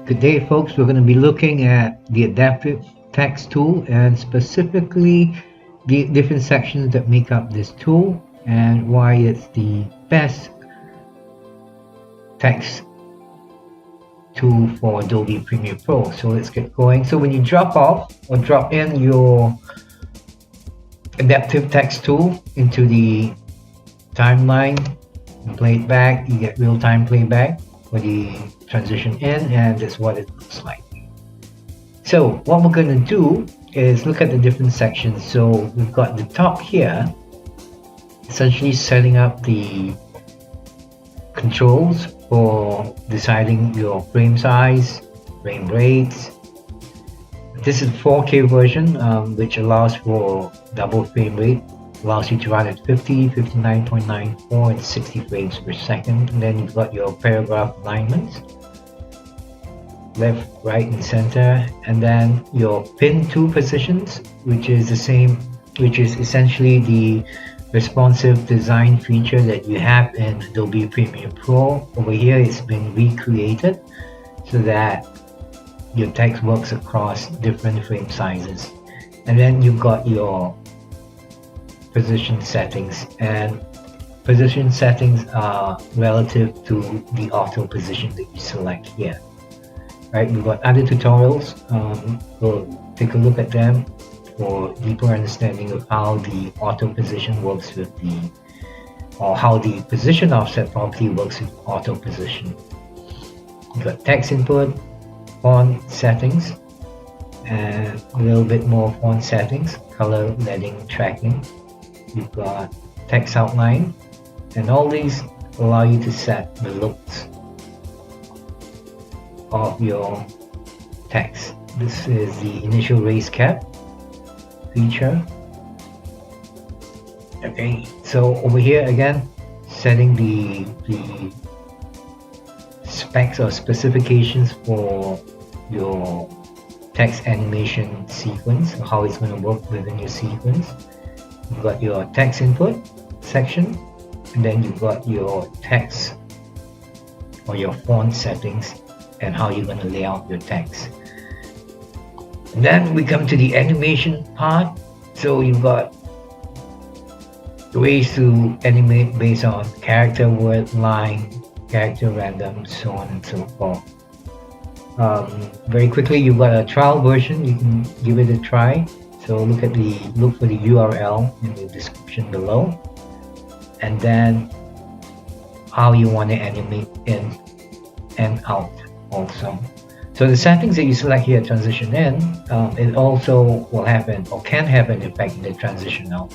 Good day, folks. We're going to be looking at the adaptive text tool and specifically the different sections that make up this tool and why it's the best text tool for Adobe Premiere Pro. So let's get going. So when you drop off or drop in your adaptive text tool into the timeline and play it back, you get real-time playback for the transition in, and that's what it looks like. So what we're going to do is look at the different sections. So we've got the top here, essentially setting up the controls for deciding your frame size, frame rates. This is 4K version, which allows for double frame rate, allows you to run at 50, 59.94 and 60 frames per second. And then you've got your paragraph alignments, left, right and center, and then your pin to positions, which is the same, which is essentially the responsive design feature that you have in Adobe Premiere Pro. Over here it's been recreated so that your text works across different frame sizes. And then you've got your position settings, and position settings are relative to the auto position that you select here. Right, we've got other tutorials. We'll take a look at them for deeper understanding of how the auto position works with or how the position offset property works with auto position. We've got text input, font settings, and a little bit more font settings, color, leading, tracking. You've got text outline, and all these allow you to set the looks of your text. This is the initial raise cap feature. Okay, so over here again, setting the specs or specifications for your text animation sequence, or how it's going to work within your sequence. You've got your text input section, and then you've got your text or your font settings and how you're going to lay out your text. And then we come to the animation part. So you've got ways to animate based on character, word, line, character, random, so on and so forth. Very quickly, you've got a trial version. You can give it a try. So look for the URL in the description below, and then how you want to animate in and out also. So the settings that you select here, transition in, it also will happen or can have an effect in the transition out,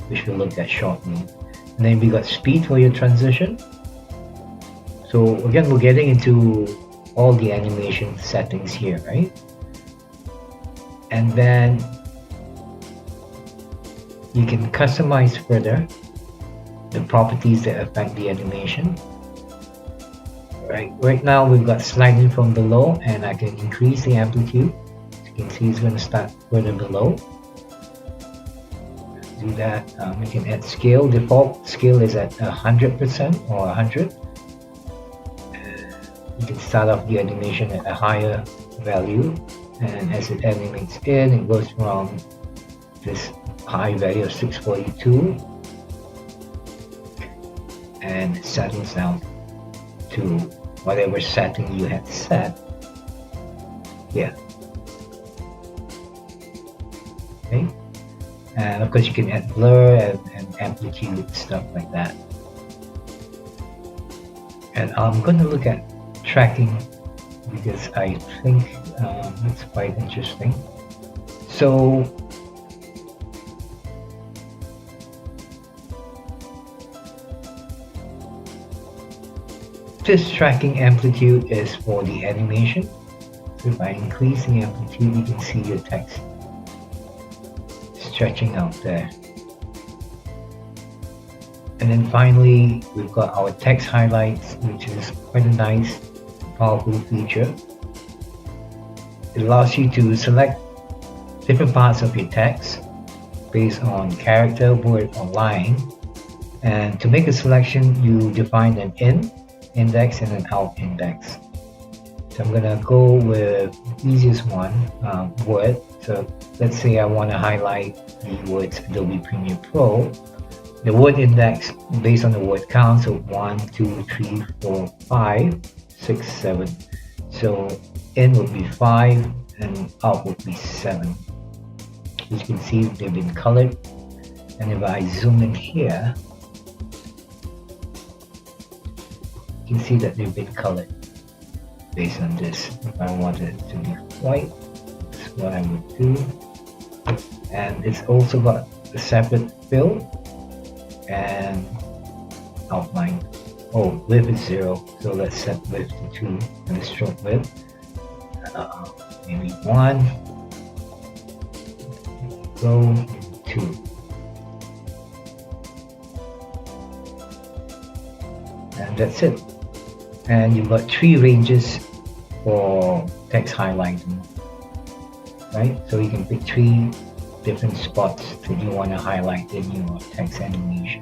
which we'll look at shortly. And then we got speed for your transition. So again, we're getting into all the animation settings here, right? And then you can customize further the properties that affect the animation. Right now we've got sliding from below, and I can increase the amplitude. As you can see, it's going to start further below. Do that. We can add scale. Default scale is at 100% or 100. You can start off the animation at a higher value, and as it animates in, it goes from this high value of 642 and settles down to whatever setting you had set here. Okay, and of course you can add blur and amplitude, stuff like that. And I'm going to look at tracking because I think it's quite interesting. So this tracking amplitude is for the animation. So if I increase the amplitude, you can see your text stretching out there. And then finally, we've got our text highlights, which is quite a nice, powerful feature. It allows you to select different parts of your text based on character, word, or line. And to make a selection, you define an in index and an out index. So I'm gonna go with the easiest one, Word. So let's say I want to highlight the words Adobe Premiere Pro. The word index based on the word count, so 1, 2, 3, 4, 5, 6, 7. So in would be 5 and out would be 7. As you can see, they've been colored. And if I zoom in here, you can see that they've been colored based on this. If I wanted it to be white, that's what I would do. And it's also got a separate fill and outline. Oh, width is 0, so let's set width to 2 and the stroke width. Maybe 1, go 2. And that's it. And you've got 3 ranges for text highlighting, right? So you can pick 3 different spots that you want to highlight in your text animation.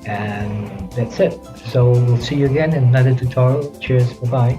And that's it. So we'll see you again in another tutorial. Cheers, bye-bye.